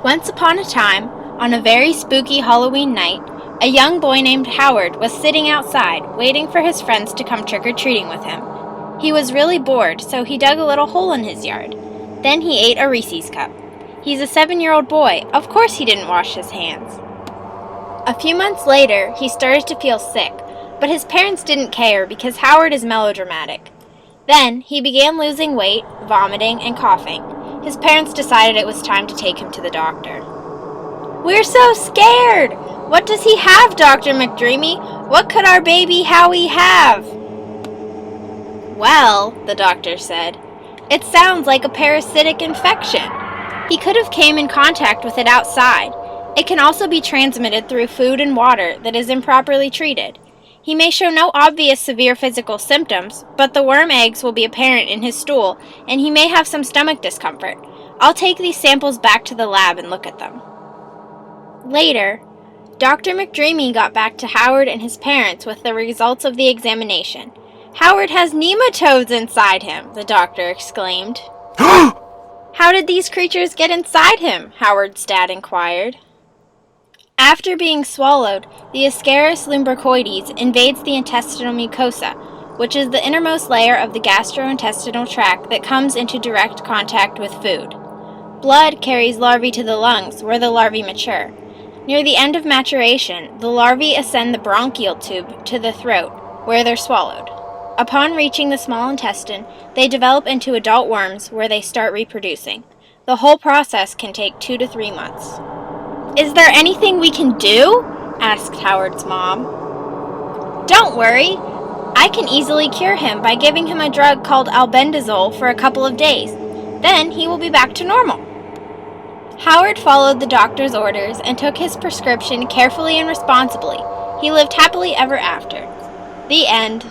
Once upon a time, on a very spooky Halloween night, a young boy named Howard was sitting outside, waiting for his friends to come trick-or-treating with him. He was really bored, so he dug a little hole in his yard. Then he ate a Reese's cup. He's a 7-year-old boy. Of course he didn't wash his hands. A few months later, he started to feel sick, but his parents didn't care because Howard is melodramatic. Then, he began losing weight, vomiting, and coughing. His parents decided it was time to take him to the doctor. "We're so scared! What does he have, Dr. McDreamy? What could our baby Howie have?" "Well," the doctor said, "it sounds like a parasitic infection. He could have came in contact with it outside. It can also be transmitted through food and water that is improperly treated. He may show no obvious severe physical symptoms, but the worm eggs will be apparent in his stool, and he may have some stomach discomfort. I'll take these samples back to the lab and look at them." Later, Dr. McDreamy got back to Howard and his parents with the results of the examination. "Howard has nematodes inside him," the doctor exclaimed. "How did these creatures get inside him?" Howard's dad inquired. After being swallowed, the Ascaris lumbricoides invades the intestinal mucosa, which is the innermost layer of the gastrointestinal tract that comes into direct contact with food. Blood carries larvae to the lungs, where the larvae mature. Near the end of maturation, the larvae ascend the bronchial tube to the throat, where they're swallowed. Upon reaching the small intestine, they develop into adult worms, where they start reproducing. The whole process can take 2 to 3 months. "Is there anything we can do?" asked Howard's mom. "Don't worry. I can easily cure him by giving him a drug called albendazole for a couple of days. Then he will be back to normal." Howard followed the doctor's orders and took his prescription carefully and responsibly. He lived happily ever after. The end.